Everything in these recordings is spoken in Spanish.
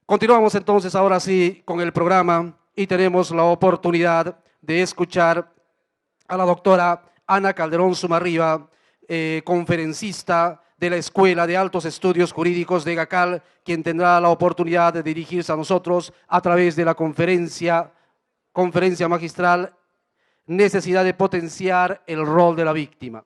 Continuamos entonces ahora sí con el programa y tenemos la oportunidad de escuchar a la doctora Ana Calderón Sumarriba, conferencista de la Escuela de Altos Estudios Jurídicos de GACAL, quien tendrá la oportunidad de dirigirse a nosotros a través de la conferencia magistral Necesidad de potenciar el rol de la víctima.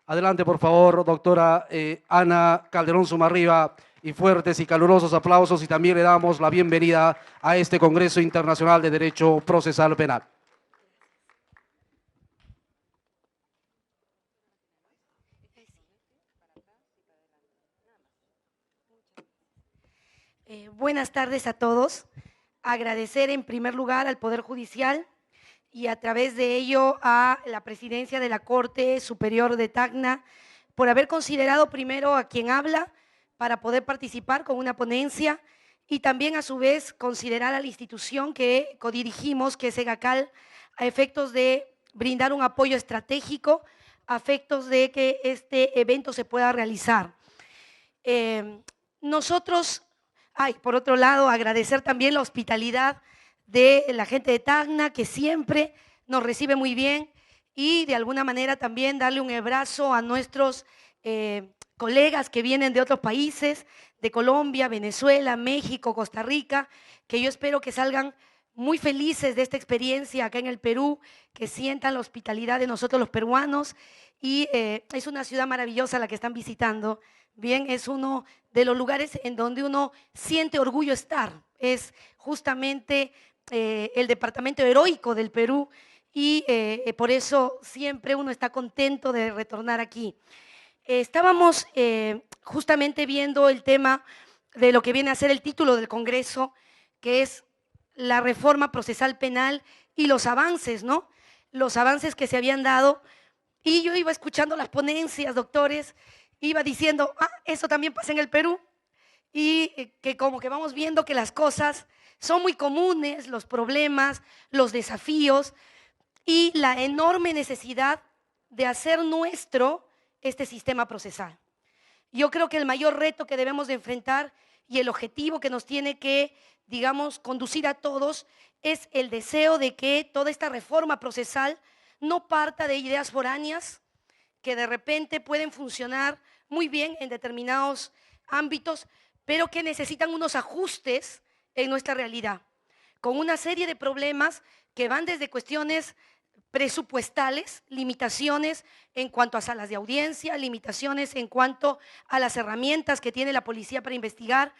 Adelante, por favor, doctora Ana Calderón Sumarriba, y fuertes y calurosos aplausos, y también le damos la bienvenida a este Congreso Internacional de Derecho Procesal Penal. Buenas tardes a todos. Agradecer en primer lugar al Poder Judicial y a través de ello a la Presidencia de la Corte Superior de Tacna por haber considerado primero a quien habla para poder participar con una ponencia y también a su vez considerar a la institución que codirigimos, que es GACAL, a efectos de brindar un apoyo estratégico, a efectos de que este evento se pueda realizar. Por otro lado, agradecer también la hospitalidad de la gente de Tacna, que siempre nos recibe muy bien, y de alguna manera también darle un abrazo a nuestros colegas que vienen de otros países, de Colombia, Venezuela, México, Costa Rica, que yo espero que salgan muy felices de esta experiencia acá en el Perú, que sientan la hospitalidad de nosotros los peruanos, y es una ciudad maravillosa la que están visitando. Bien, es uno de los lugares en donde uno siente orgullo estar, es justamente el departamento heroico del Perú, y por eso siempre uno está contento de retornar aquí. Estábamos justamente viendo el tema de lo que viene a ser el título del Congreso, que es la reforma procesal penal y los avances, ¿no? Los avances que se habían dado, y yo iba escuchando las ponencias, doctores, iba diciendo, eso también pasa en el Perú, y que como que vamos viendo que las cosas son muy comunes, los problemas, los desafíos y la enorme necesidad de hacer nuestro este sistema procesal. Yo creo que el mayor reto que debemos de enfrentar y el objetivo que nos tiene que, digamos, conducir a todos es el deseo de que toda esta reforma procesal no parta de ideas foráneas que de repente pueden funcionar muy bien en determinados ámbitos, pero que necesitan unos ajustes en nuestra realidad, con una serie de problemas que van desde cuestiones presupuestales, limitaciones en cuanto a salas de audiencia, limitaciones en cuanto a las herramientas que tiene la policía para investigar,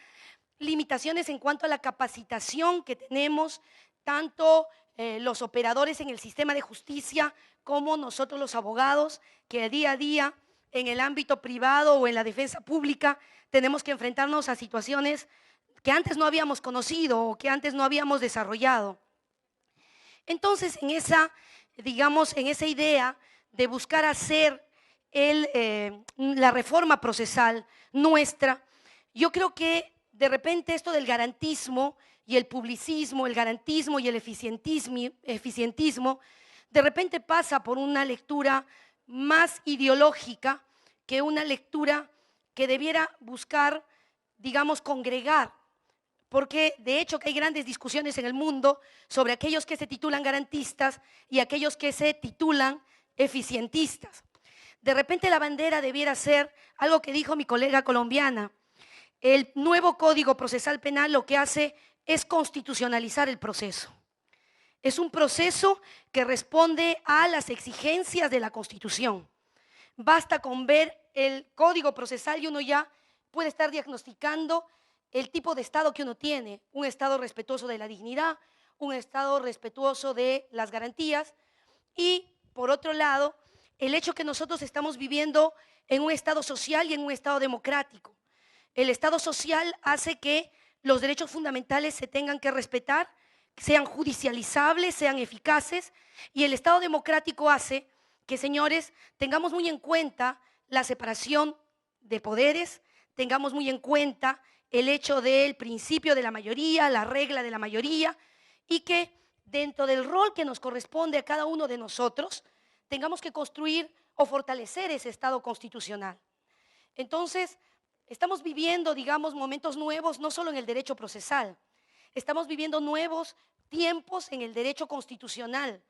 limitaciones en cuanto a la capacitación que tenemos, tanto los operadores en el sistema de justicia como nosotros los abogados, que día a día en el ámbito privado o en la defensa pública tenemos que enfrentarnos a situaciones que antes no habíamos conocido o que antes no habíamos desarrollado. Entonces, en esa idea de buscar hacer la reforma procesal nuestra, yo creo que de repente esto del garantismo y el publicismo, el garantismo y el eficientismo, de repente pasa por una lectura más ideológica que una lectura que debiera buscar, digamos, congregar. Porque de hecho que hay grandes discusiones en el mundo sobre aquellos que se titulan garantistas y aquellos que se titulan eficientistas. De repente la bandera debiera ser algo que dijo mi colega colombiana. El nuevo Código Procesal Penal lo que hace es constitucionalizar el proceso. Es un proceso que responde a las exigencias de la Constitución. Basta con ver el Código Procesal y uno ya puede estar diagnosticando el tipo de Estado que uno tiene, un Estado respetuoso de la dignidad, un Estado respetuoso de las garantías y, por otro lado, el hecho que nosotros estamos viviendo en un Estado social y en un Estado democrático. El Estado social hace que los derechos fundamentales se tengan que respetar, sean judicializables, sean eficaces, y el Estado democrático hace que, señores, tengamos muy en cuenta la separación de poderes, tengamos muy en cuenta el hecho del principio de la mayoría, la regla de la mayoría, y que dentro del rol que nos corresponde a cada uno de nosotros, tengamos que construir o fortalecer ese Estado constitucional. Entonces, estamos viviendo, digamos, momentos nuevos, no solo en el derecho procesal, estamos viviendo nuevos tiempos en el derecho constitucional,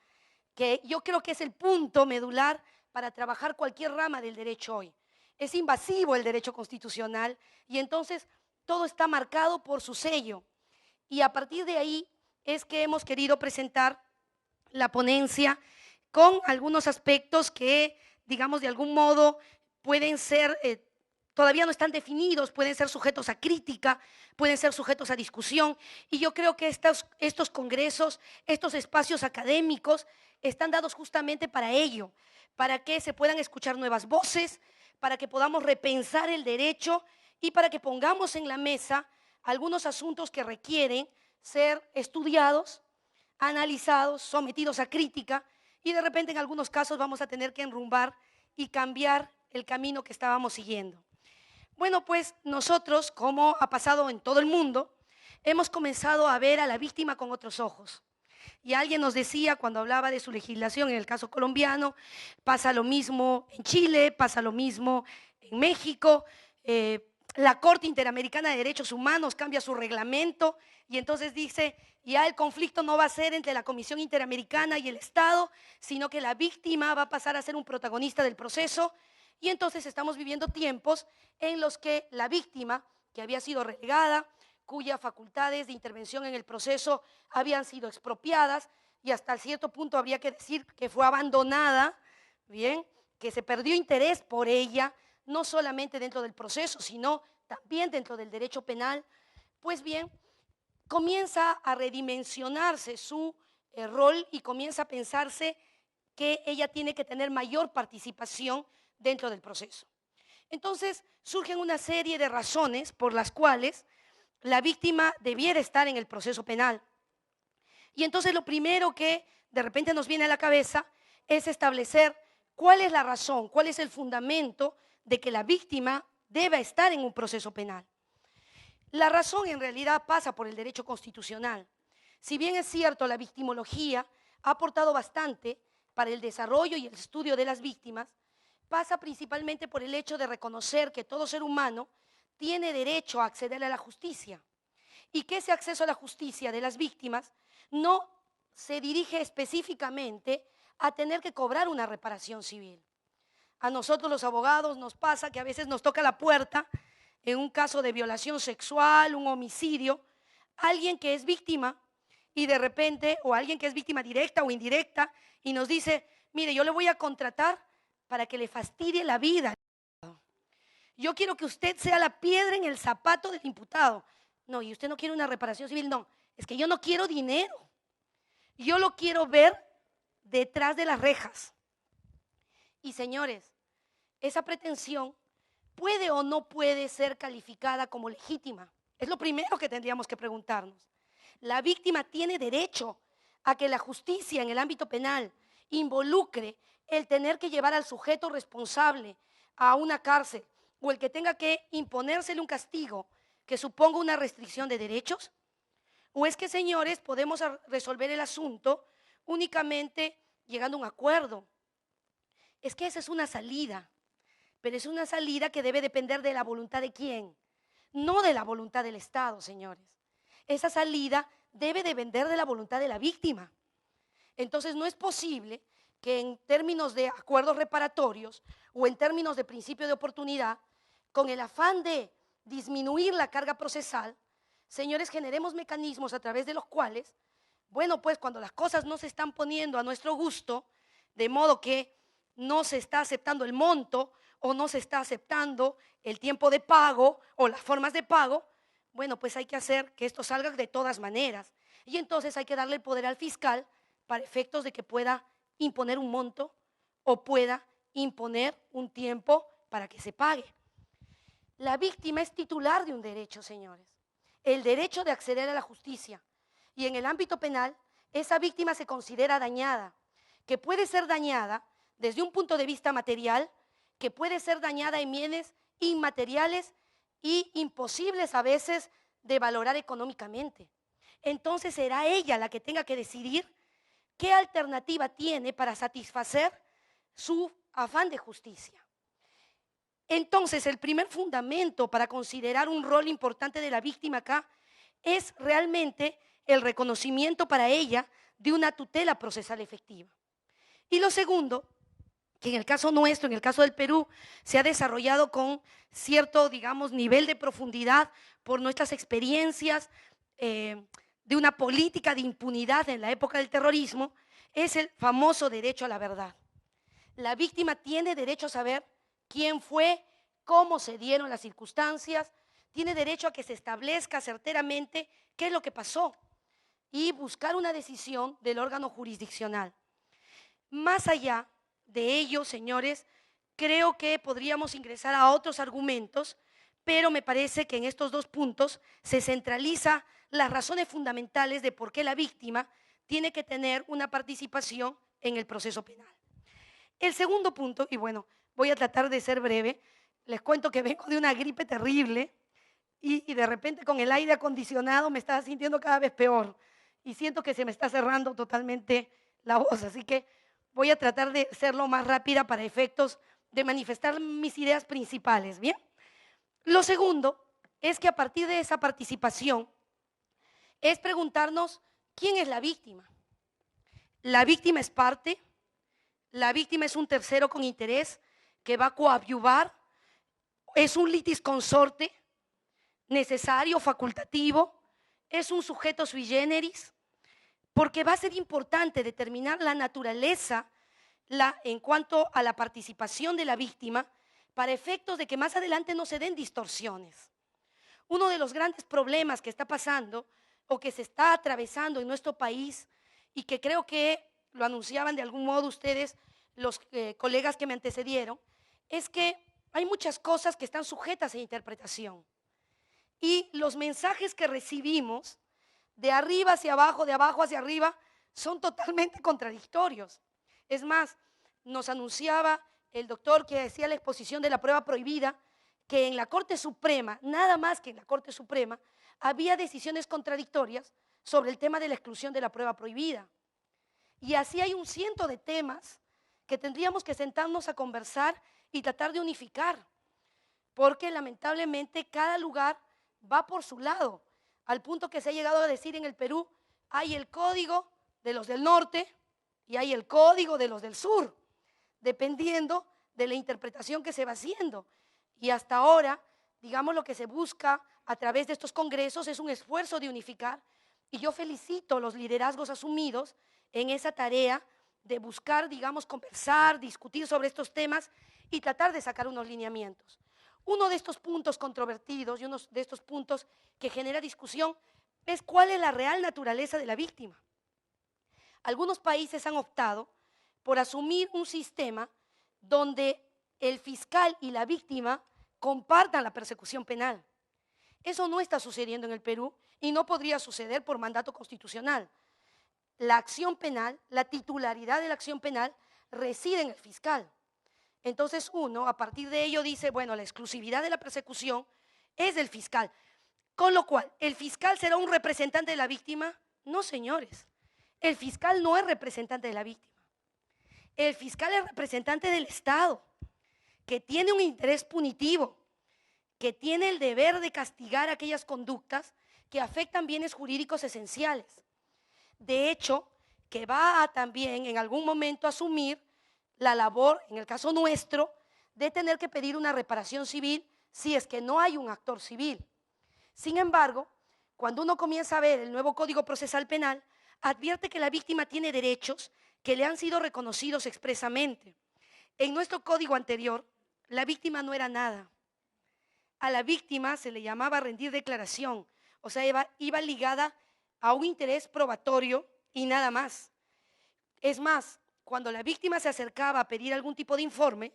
que yo creo que es el punto medular para trabajar cualquier rama del derecho hoy. Es invasivo el derecho constitucional y entonces todo está marcado por su sello. Y a partir de ahí es que hemos querido presentar la ponencia con algunos aspectos que, digamos, de algún modo pueden ser, todavía no están definidos, pueden ser sujetos a crítica, pueden ser sujetos a discusión. Y yo creo que estos congresos, estos espacios académicos están dados justamente para ello, para que se puedan escuchar nuevas voces, para que podamos repensar el derecho y para que pongamos en la mesa algunos asuntos que requieren ser estudiados, analizados, sometidos a crítica, y de repente en algunos casos vamos a tener que enrumbar y cambiar el camino que estábamos siguiendo. Bueno, pues nosotros, como ha pasado en todo el mundo, hemos comenzado a ver a la víctima con otros ojos. Y alguien nos decía cuando hablaba de su legislación, en el caso colombiano, pasa lo mismo en Chile, pasa lo mismo en México, la Corte Interamericana de Derechos Humanos cambia su reglamento y entonces dice, ya el conflicto no va a ser entre la Comisión Interamericana y el Estado, sino que la víctima va a pasar a ser un protagonista del proceso. Y entonces estamos viviendo tiempos en los que la víctima, que había sido relegada, cuyas facultades de intervención en el proceso habían sido expropiadas y hasta cierto punto habría que decir que fue abandonada, bien, que se perdió interés por ella, no solamente dentro del proceso, sino también dentro del derecho penal, pues bien, comienza a redimensionarse su rol y comienza a pensarse que ella tiene que tener mayor participación dentro del proceso. Entonces, surgen una serie de razones por las cuales la víctima debiera estar en el proceso penal. Y entonces lo primero que de repente nos viene a la cabeza es establecer cuál es la razón, cuál es el fundamento de que la víctima deba estar en un proceso penal. La razón en realidad pasa por el derecho constitucional. Si bien es cierto, la victimología ha aportado bastante para el desarrollo y el estudio de las víctimas, pasa principalmente por el hecho de reconocer que todo ser humano tiene derecho a acceder a la justicia y que ese acceso a la justicia de las víctimas no se dirige específicamente a tener que cobrar una reparación civil. A nosotros los abogados nos pasa que a veces nos toca la puerta en un caso de violación sexual, un homicidio, alguien que es víctima y de repente, o alguien que es víctima directa o indirecta y nos dice, mire, yo le voy a contratar para que le fastidie la vida. Yo quiero que usted sea la piedra en el zapato del imputado. No, y usted no quiere una reparación civil, no, es que yo no quiero dinero. Yo lo quiero ver detrás de las rejas. Y señores, esa pretensión puede o no puede ser calificada como legítima. Es lo primero que tendríamos que preguntarnos. La víctima tiene derecho a que la justicia en el ámbito penal involucre el tener que llevar al sujeto responsable a una cárcel o el que tenga que imponérsele un castigo que suponga una restricción de derechos. ¿O es que, señores, podemos resolver el asunto únicamente llegando a un acuerdo? Es que esa es una salida, pero es una salida que debe depender de la voluntad de quién, no de la voluntad del Estado, señores. Esa salida debe depender de la voluntad de la víctima. Entonces no es posible que en términos de acuerdos reparatorios o en términos de principio de oportunidad, con el afán de disminuir la carga procesal, señores, generemos mecanismos a través de los cuales, bueno, pues cuando las cosas no se están poniendo a nuestro gusto, de modo que no se está aceptando el monto o no se está aceptando el tiempo de pago o las formas de pago, bueno, pues hay que hacer que esto salga de todas maneras. Y entonces hay que darle el poder al fiscal para efectos de que pueda imponer un monto o pueda imponer un tiempo para que se pague. La víctima es titular de un derecho, señores. el derecho de acceder a la justicia. Y en el ámbito penal, esa víctima se considera dañada, que puede ser dañada desde un punto de vista material, que puede ser dañada en bienes inmateriales y imposibles a veces de valorar económicamente. Entonces será ella la que tenga que decidir qué alternativa tiene para satisfacer su afán de justicia. Entonces, el primer fundamento para considerar un rol importante de la víctima acá es realmente el reconocimiento para ella de una tutela procesal efectiva. Y lo segundo, que en el caso nuestro, en el caso del Perú, se ha desarrollado con cierto, digamos, nivel de profundidad por nuestras experiencias de una política de impunidad en la época del terrorismo, es el famoso derecho a la verdad. La víctima tiene derecho a saber quién fue, cómo se dieron las circunstancias, tiene derecho a que se establezca certeramente qué es lo que pasó y buscar una decisión del órgano jurisdiccional. Más allá de ello, señores, creo que podríamos ingresar a otros argumentos, pero me parece que en estos dos puntos se centraliza las razones fundamentales de por qué la víctima tiene que tener una participación en el proceso penal. El segundo punto, y bueno, voy a tratar de ser breve, les cuento que vengo de una gripe terrible y de repente con el aire acondicionado me estaba sintiendo cada vez peor y siento que se me está cerrando totalmente la voz, así que voy a tratar de ser lo más rápida para efectos de manifestar mis ideas principales, ¿bien? Lo segundo es que a partir de esa participación es preguntarnos quién es la víctima. La víctima es parte, la víctima es un tercero con interés que va a coadyuvar, es un litis consorte necesario, facultativo, es un sujeto sui generis, porque va a ser importante determinar la naturaleza en cuanto a la participación de la víctima para efectos de que más adelante no se den distorsiones. Uno de los grandes problemas que está pasando o que se está atravesando en nuestro país y que creo que lo anunciaban de algún modo ustedes, los colegas que me antecedieron, es que hay muchas cosas que están sujetas a interpretación. Y los mensajes que recibimos de arriba hacia abajo, de abajo hacia arriba, son totalmente contradictorios. Es más, nos anunciaba el doctor que hacía la exposición de la prueba prohibida, que en la Corte Suprema, nada más que en la Corte Suprema, había decisiones contradictorias sobre el tema de la exclusión de la prueba prohibida. Y así hay un ciento de temas que tendríamos que sentarnos a conversar y tratar de unificar, porque lamentablemente cada lugar va por su lado, al punto que se ha llegado a decir en el Perú, hay el código de los del norte y hay el código de los del sur, dependiendo de la interpretación que se va haciendo. Y hasta ahora, digamos, lo que se busca a través de estos congresos es un esfuerzo de unificar, y yo felicito los liderazgos asumidos en esa tarea de buscar, digamos, conversar, discutir sobre estos temas y tratar de sacar unos lineamientos. Uno de estos puntos controvertidos y uno de estos puntos que genera discusión es cuál es la real naturaleza de la víctima. Algunos países han optado por asumir un sistema donde el fiscal y la víctima compartan la persecución penal. Eso no está sucediendo en el Perú y no podría suceder por mandato constitucional. La acción penal, la titularidad de la acción penal reside en el fiscal. Entonces uno, a partir de ello, dice, bueno, la exclusividad de la persecución es del fiscal. Con lo cual, ¿el fiscal será un representante de la víctima? No, señores. El fiscal no es representante de la víctima. El fiscal es representante del Estado, que tiene un interés punitivo, que tiene el deber de castigar aquellas conductas que afectan bienes jurídicos esenciales. De hecho, que va a también en algún momento asumir la labor, en el caso nuestro, de tener que pedir una reparación civil si es que no hay un actor civil. Sin embargo, cuando uno comienza a ver el nuevo Código Procesal Penal, advierte que la víctima tiene derechos que le han sido reconocidos expresamente. En nuestro código anterior, la víctima no era nada. A la víctima se le llamaba rendir declaración, o sea, iba ligada a un interés probatorio y nada más. Es más, cuando la víctima se acercaba a pedir algún tipo de informe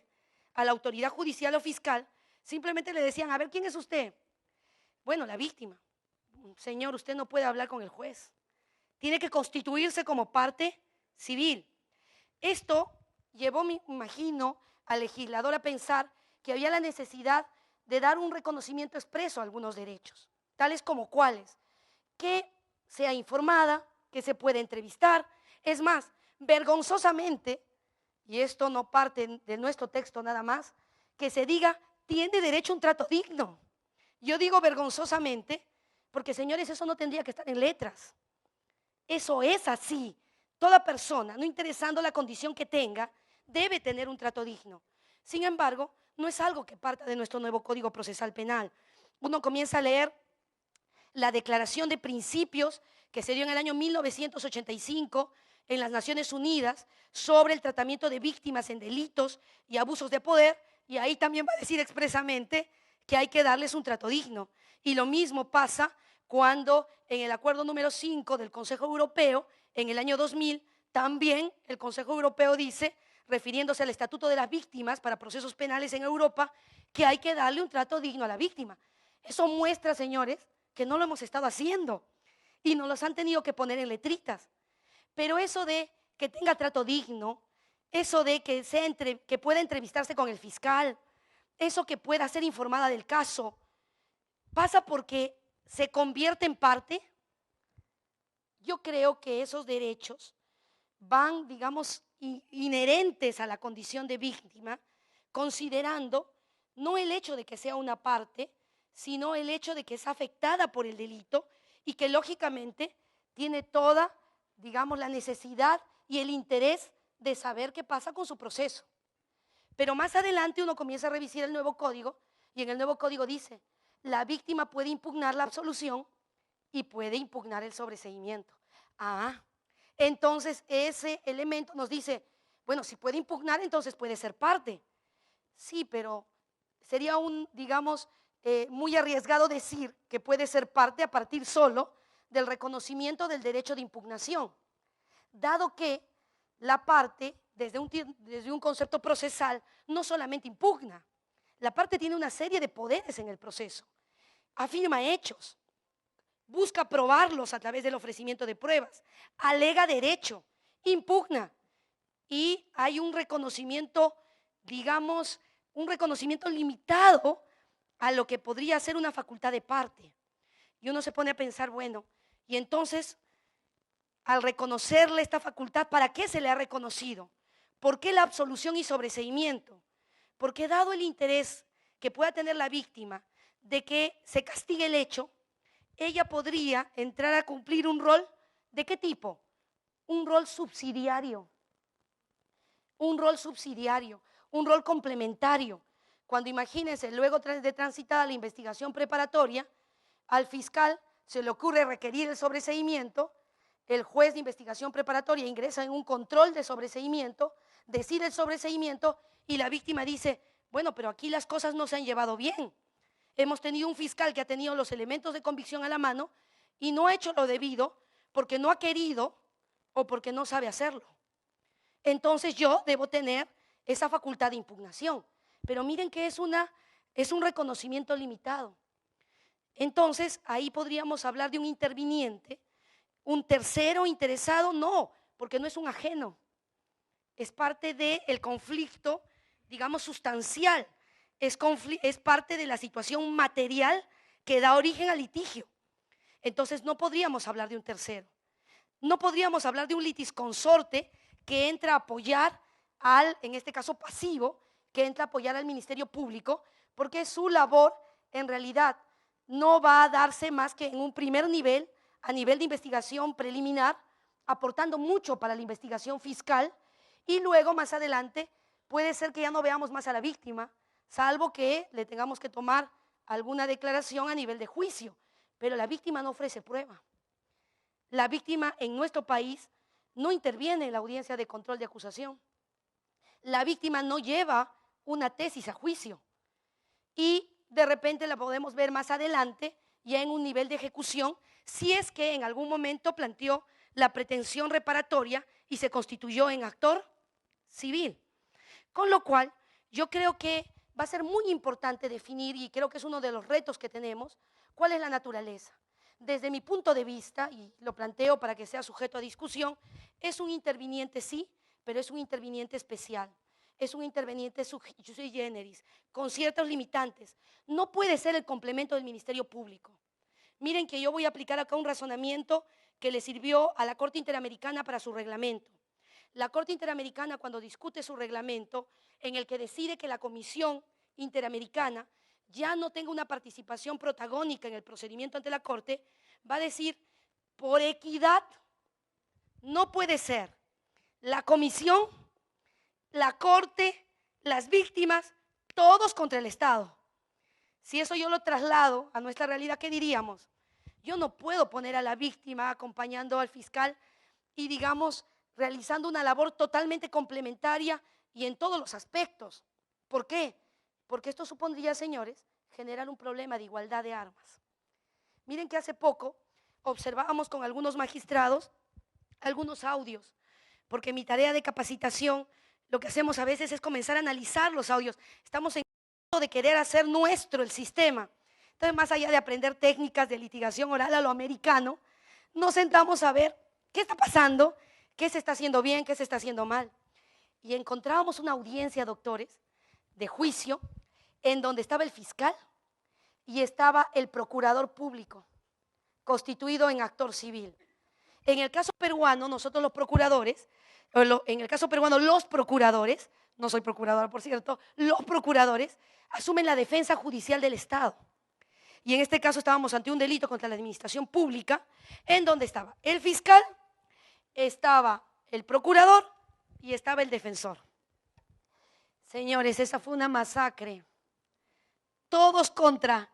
a la autoridad judicial o fiscal, simplemente le decían, a ver, ¿quién es usted? Bueno, la víctima. señor, usted no puede hablar con el juez. Tiene que constituirse como parte civil. Esto llevó, me imagino, al legislador a pensar que había la necesidad de dar un reconocimiento expreso a algunos derechos, tales como cuáles, que sea informada, que se pueda entrevistar. Es más, vergonzosamente, y esto no parte de nuestro texto nada más, que se diga, tiene derecho a un trato digno. Yo digo vergonzosamente, porque señores, eso no tendría que estar en letras. Eso es así. Toda persona, no interesando la condición que tenga, debe tener un trato digno. Sin embargo, no es algo que parta de nuestro nuevo Código Procesal Penal. Uno comienza a leer la Declaración de Principios que se dio en el año 1985 en las Naciones Unidas sobre el tratamiento de víctimas en delitos y abusos de poder, y ahí también va a decir expresamente que hay que darles un trato digno. Y lo mismo pasa cuando en el acuerdo número 5 del Consejo Europeo, en el año 2000, también el Consejo Europeo dice, refiriéndose al Estatuto de las Víctimas para procesos penales en Europa, que hay que darle un trato digno a la víctima. Eso muestra, señores, que no lo hemos estado haciendo y nos los han tenido que poner en letritas. Pero eso de que tenga trato digno, eso de que pueda entrevistarse con el fiscal, eso que pueda ser informada del caso, pasa porque se convierte en parte. Yo creo que esos derechos van, digamos, inherentes a la condición de víctima, considerando no el hecho de que sea una parte, sino el hecho de que es afectada por el delito y que lógicamente tiene toda, digamos, la necesidad y el interés de saber qué pasa con su proceso. Pero más adelante uno comienza a revisar el nuevo código y en el nuevo código dice, la víctima puede impugnar la absolución y puede impugnar el sobreseimiento. Entonces ese elemento nos dice, bueno, si puede impugnar, entonces puede ser parte. Sí, pero sería digamos, muy arriesgado decir que puede ser parte a partir solo del reconocimiento del derecho de impugnación, dado que la parte, desde un concepto procesal, no solamente impugna, la parte tiene una serie de poderes en el proceso, afirma hechos, busca probarlos a través del ofrecimiento de pruebas, alega derecho, impugna y hay un reconocimiento, digamos, un reconocimiento limitado a lo que podría ser una facultad de parte. Y uno se pone a pensar, bueno, y entonces, al reconocerle esta facultad, ¿para qué se le ha reconocido? ¿Por qué la absolución y sobreseimiento? Porque dado el interés que pueda tener la víctima de que se castigue el hecho, ella podría entrar a cumplir un rol, ¿de qué tipo? Un rol subsidiario, un rol complementario. Cuando imagínense, luego de transitada la investigación preparatoria, al fiscal se le ocurre requerir el sobreseimiento, el juez de investigación preparatoria ingresa en un control de sobreseimiento, decide el sobreseimiento y la víctima dice, bueno, pero aquí las cosas no se han llevado bien. Hemos tenido un fiscal que ha tenido los elementos de convicción a la mano y no ha hecho lo debido porque no ha querido o porque no sabe hacerlo. Entonces yo debo tener esa facultad de impugnación. Pero miren que es un reconocimiento limitado. Entonces ahí podríamos hablar de un interviniente, un tercero interesado, no, porque no es un ajeno. Es parte del conflicto, digamos, sustancial. Es parte de la situación material que da origen al litigio. Entonces no podríamos hablar de un tercero. No podríamos hablar de un litisconsorte que entra a apoyar en este caso pasivo, que entra a apoyar al Ministerio Público, porque su labor en realidad no va a darse más que en un primer nivel, a nivel de investigación preliminar, aportando mucho para la investigación fiscal, y luego más adelante puede ser que ya no veamos más a la víctima, salvo que le tengamos que tomar alguna declaración a nivel de juicio, pero la víctima no ofrece prueba. La víctima en nuestro país no interviene en la audiencia de control de acusación. La víctima no lleva una tesis a juicio y de repente la podemos ver más adelante ya en un nivel de ejecución si es que en algún momento planteó la pretensión reparatoria y se constituyó en actor civil. Con lo cual, yo creo que va a ser muy importante definir, y creo que es uno de los retos que tenemos, cuál es la naturaleza. desde mi punto de vista, y lo planteo para que sea sujeto a discusión, es un interviniente sí, pero es un interviniente especial. Es un interviniente sui generis, con ciertos limitantes. No puede ser el complemento del Ministerio Público. Miren que yo voy a aplicar acá un razonamiento que le sirvió a la Corte Interamericana para su reglamento. La Corte Interamericana, cuando discute su reglamento, en el que decide que la Comisión Interamericana ya no tenga una participación protagónica en el procedimiento ante la Corte, va a decir, por equidad, no puede ser la Comisión, la Corte, las víctimas, todos contra el Estado. Si eso yo lo traslado a nuestra realidad, ¿qué diríamos? Yo no puedo poner a la víctima acompañando al fiscal y, digamos, realizando una labor totalmente complementaria y en todos los aspectos. ¿Por qué? Porque esto supondría, señores, generar un problema de igualdad de armas. Miren que hace poco observábamos con algunos magistrados algunos audios, porque en mi tarea de capacitación lo que hacemos a veces es comenzar a analizar los audios. Estamos en de querer hacer nuestro el sistema. Entonces, más allá de aprender técnicas de litigación oral a lo americano, nos sentamos a ver qué está pasando, qué se está haciendo bien, qué se está haciendo mal. Y encontrábamos una audiencia, doctores, de juicio, en donde estaba el fiscal y estaba el procurador público, constituido en actor civil. En el caso peruano, nosotros los procuradores, en el caso peruano, los procuradores, no soy procuradora, por cierto, los procuradores asumen la defensa judicial del Estado. Y en este caso estábamos ante un delito contra la administración pública, en donde estaba el fiscal, estaba el procurador y estaba el defensor. Señores, esa fue una masacre. Todos contra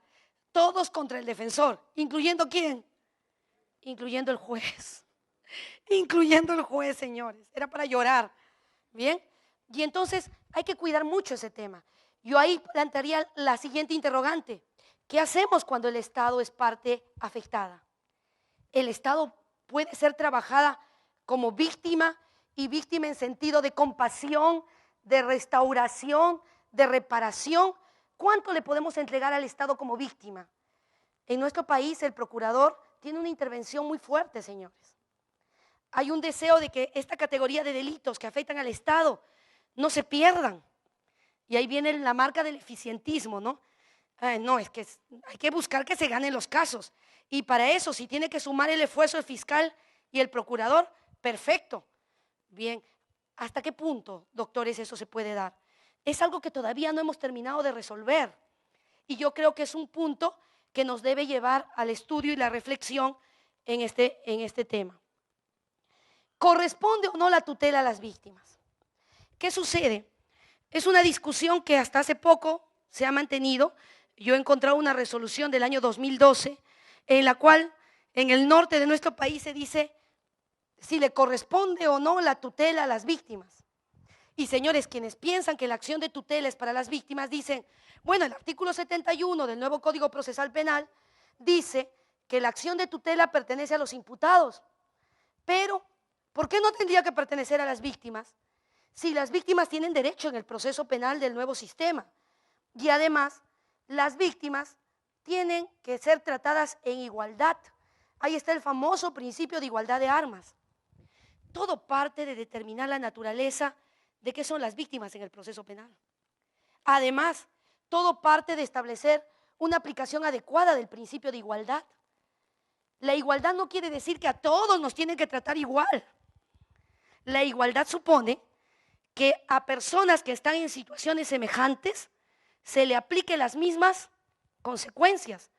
el defensor. ¿Incluyendo quién? Incluyendo el juez. Incluyendo el juez, señores. Era para llorar. ¿Bien? Y entonces hay que cuidar mucho ese tema. Yo ahí plantearía la siguiente interrogante. ¿Qué hacemos cuando el Estado es parte afectada? El Estado puede ser trabajada como víctima, y víctima en sentido de compasión, de restauración, de reparación. ¿Cuánto le podemos entregar al Estado como víctima? En nuestro país el procurador tiene una intervención muy fuerte, señores. Hay un deseo de que esta categoría de delitos que afectan al Estado no se pierdan. Y ahí viene la marca del eficientismo, ¿no? No, es que hay que buscar que se ganen los casos. Y para eso, si tiene que sumar el esfuerzo el fiscal y el procurador, perfecto. Bien, ¿hasta qué punto, doctores, eso se puede dar? Es algo que todavía no hemos terminado de resolver. Y yo creo que es un punto que nos debe llevar al estudio y la reflexión en este tema. ¿Corresponde o no la tutela a las víctimas? ¿Qué sucede? Es una discusión que hasta hace poco se ha mantenido. Yo he encontrado una resolución del año 2012 en la cual en el norte de nuestro país se dice si le corresponde o no la tutela a las víctimas. Y señores, quienes piensan que la acción de tutela es para las víctimas dicen, bueno, el artículo 71 del nuevo Código Procesal Penal dice que la acción de tutela pertenece a los imputados. Pero, ¿por qué no tendría que pertenecer a las víctimas? Si las víctimas tienen derecho en el proceso penal del nuevo sistema. Y además, las víctimas tienen que ser tratadas en igualdad. Ahí está el famoso principio de igualdad de armas. Todo parte de determinar la naturaleza de qué son las víctimas en el proceso penal. Además, todo parte de establecer una aplicación adecuada del principio de igualdad. La igualdad no quiere decir que a todos nos tienen que tratar igual. La igualdad supone que a personas que están en situaciones semejantes se le apliquen las mismas consecuencias.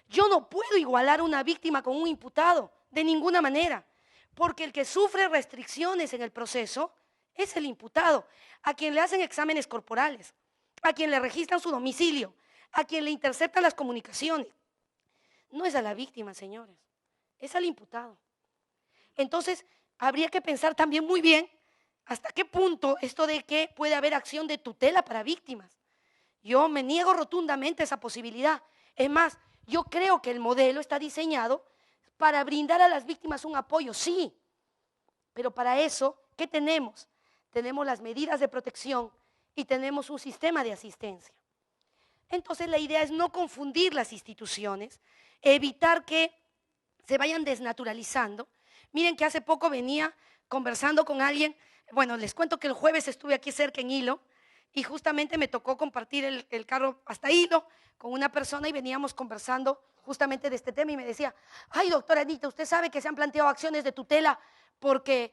Yo no puedo igualar a una víctima con un imputado, de ninguna manera, porque el que sufre restricciones en el proceso es el imputado, a quien le hacen exámenes corporales, a quien le registran su domicilio, a quien le interceptan las comunicaciones. No es a la víctima, señores, es al imputado. Entonces, habría que pensar también muy bien hasta qué punto esto de que puede haber acción de tutela para víctimas. Yo me niego rotundamente a esa posibilidad. Es más, yo creo que el modelo está diseñado para brindar a las víctimas un apoyo, sí, pero para eso, ¿qué tenemos? Tenemos las medidas de protección y tenemos un sistema de asistencia. Entonces la idea es no confundir las instituciones, evitar que se vayan desnaturalizando. Miren que hace poco venía conversando con alguien. Bueno, les cuento que el jueves estuve aquí cerca en Hilo y justamente me tocó compartir el carro hasta Hilo con una persona y veníamos conversando justamente de este tema y me decía, ay, doctora Anita, usted sabe que se han planteado acciones de tutela porque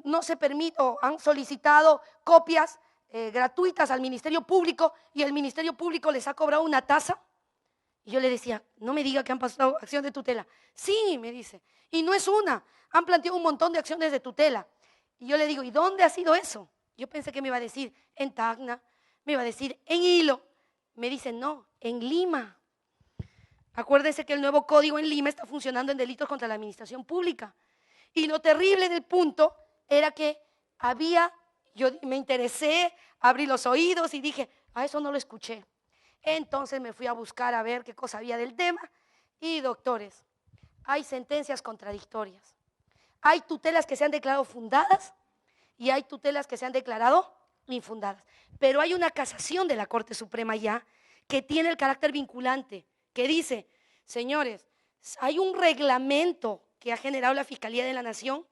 no se permite o han solicitado copias gratuitas al Ministerio Público y el Ministerio Público les ha cobrado una tasa. Y yo le decía, no me diga que han pasado acción de tutela. Sí, me dice, y no es una, han planteado un montón de acciones de tutela. Y yo le digo, ¿y dónde ha sido eso? Yo pensé que me iba a decir en Tacna, me iba a decir en Hilo. Me dice, no, en Lima. Acuérdense que el nuevo código en Lima está funcionando en delitos contra la administración pública. Y lo terrible del punto era que yo me interesé, abrí los oídos y dije, eso no lo escuché. Entonces me fui a buscar a ver qué cosa había del tema y doctores, hay sentencias contradictorias. Hay tutelas que se han declarado fundadas y hay tutelas que se han declarado infundadas. Pero hay una casación de la Corte Suprema ya que tiene el carácter vinculante, que dice, señores, hay un reglamento que ha generado la Fiscalía de la Nación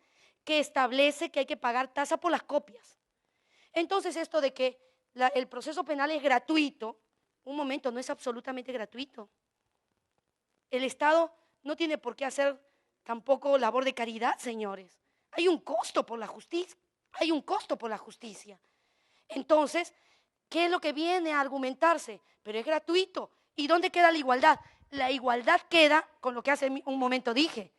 que establece que hay que pagar tasa por las copias. Entonces esto de que el proceso penal es gratuito, un momento, no es absolutamente gratuito. El Estado no tiene por qué hacer tampoco labor de caridad, señores. Hay un costo por la justicia, hay un costo por la justicia. Entonces, ¿qué es lo que viene a argumentarse? Pero es gratuito. ¿Y dónde queda la igualdad? La igualdad queda con lo que hace un momento dije.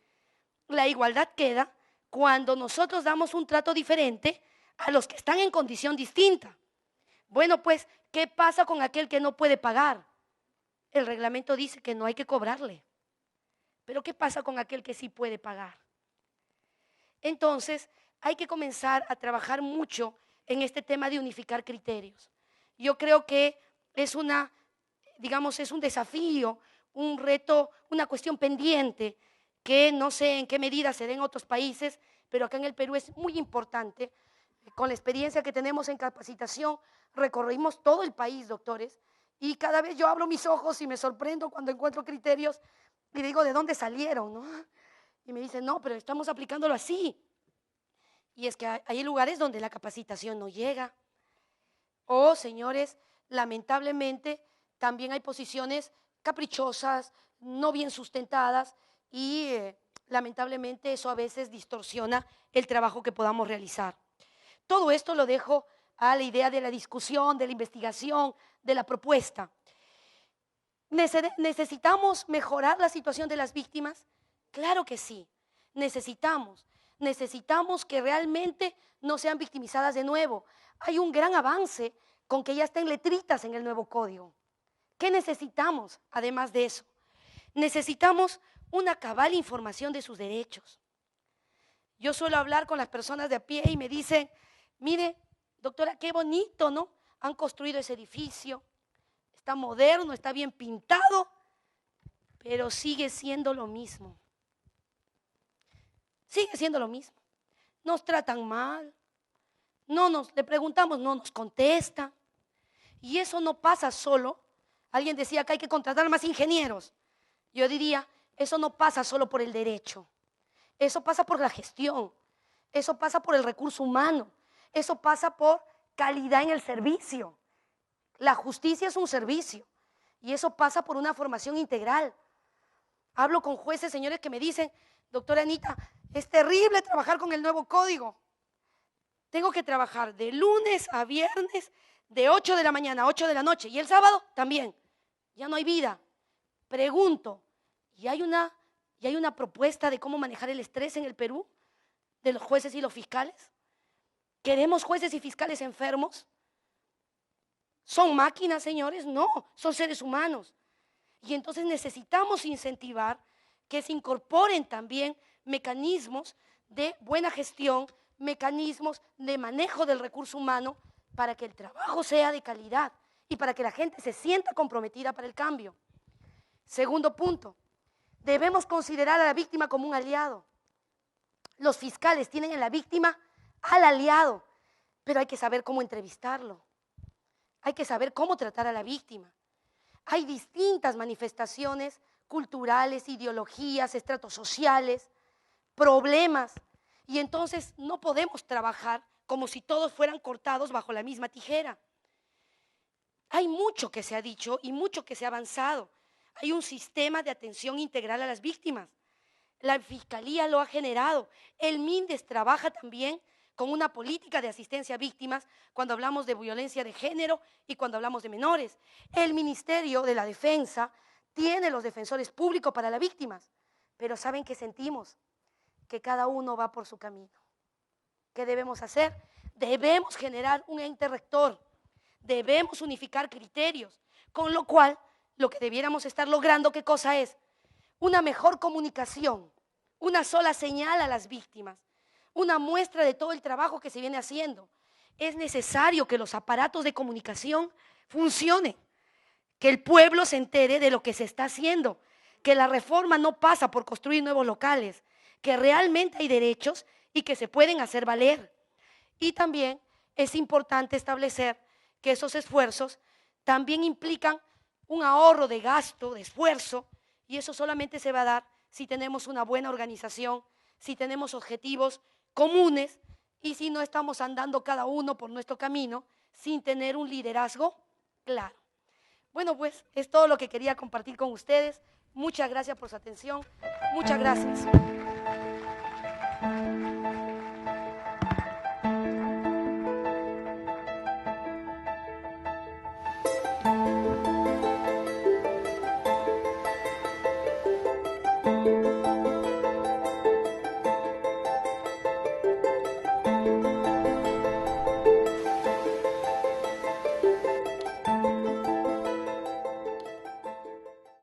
La igualdad queda cuando nosotros damos un trato diferente a los que están en condición distinta. Bueno, pues, ¿qué pasa con aquel que no puede pagar? El reglamento dice que no hay que cobrarle. Pero ¿qué pasa con aquel que sí puede pagar? Entonces, hay que comenzar a trabajar mucho en este tema de unificar criterios. Yo creo que es es un desafío, un reto, una cuestión pendiente que no sé en qué medida se dé en otros países, pero acá en el Perú es muy importante. Con la experiencia que tenemos en capacitación, recorrimos todo el país, doctores, y cada vez yo abro mis ojos y me sorprendo cuando encuentro criterios y digo, ¿de dónde salieron? ¿No? Y me dicen, no, pero estamos aplicándolo así. Y es que hay lugares donde la capacitación no llega. O, señores, lamentablemente también hay posiciones caprichosas, no bien sustentadas y lamentablemente eso a veces distorsiona el trabajo que podamos realizar. Todo esto lo dejo a la idea de la discusión, de la investigación, de la propuesta. ¿Necesitamos mejorar la situación de las víctimas? Claro que sí, necesitamos que realmente no sean victimizadas de nuevo. Hay un gran avance con que ya estén letritas en el nuevo código. ¿Qué necesitamos además de eso? Necesitamos una cabal información de sus derechos. Yo suelo hablar con las personas de a pie y me dicen, mire, doctora, qué bonito, ¿no? Han construido ese edificio, está moderno, está bien pintado, pero sigue siendo lo mismo. Sigue siendo lo mismo. Nos tratan mal, le preguntamos, no nos contesta. Y eso no pasa solo. Alguien decía que hay que contratar más ingenieros. Yo diría, eso no pasa solo por el derecho. Eso pasa por la gestión. Eso pasa por el recurso humano. Eso pasa por calidad en el servicio. La justicia es un servicio. Y eso pasa por una formación integral. Hablo con jueces, señores, que me dicen, doctora Anita, es terrible trabajar con el nuevo código. Tengo que trabajar de lunes a viernes, de 8 de la mañana a 8 de la noche. Y el sábado también. Ya no hay vida. Pregunto, ¿y hay una propuesta de cómo manejar el estrés en el Perú? ¿De los jueces y los fiscales? ¿Queremos jueces y fiscales enfermos? ¿Son máquinas, señores? No, son seres humanos. Y entonces necesitamos incentivar que se incorporen también mecanismos de buena gestión, mecanismos de manejo del recurso humano para que el trabajo sea de calidad y para que la gente se sienta comprometida para el cambio. Segundo punto, debemos considerar a la víctima como un aliado. Los fiscales tienen en la víctima al aliado, pero hay que saber cómo entrevistarlo. Hay que saber cómo tratar a la víctima. Hay distintas manifestaciones culturales, ideologías, estratos sociales, problemas. Y entonces no podemos trabajar como si todos fueran cortados bajo la misma tijera. Hay mucho que se ha dicho y mucho que se ha avanzado. Hay un sistema de atención integral a las víctimas. La Fiscalía lo ha generado. El MINDES trabaja también con una política de asistencia a víctimas cuando hablamos de violencia de género y cuando hablamos de menores. El Ministerio de la Defensa tiene los defensores públicos para las víctimas. Pero ¿saben qué sentimos? Que cada uno va por su camino. ¿Qué debemos hacer? Debemos generar un ente rector. Debemos unificar criterios. Con lo cual, lo que debiéramos estar logrando, ¿qué cosa es? Una mejor comunicación, una sola señal a las víctimas, una muestra de todo el trabajo que se viene haciendo. Es necesario que los aparatos de comunicación funcionen, que el pueblo se entere de lo que se está haciendo, que la reforma no pasa por construir nuevos locales, que realmente hay derechos y que se pueden hacer valer. Y también es importante establecer que esos esfuerzos también implican un ahorro de gasto, de esfuerzo, y eso solamente se va a dar si tenemos una buena organización, si tenemos objetivos comunes y si no estamos andando cada uno por nuestro camino sin tener un liderazgo claro. Bueno, pues es todo lo que quería compartir con ustedes. Muchas gracias por su atención. Muchas gracias.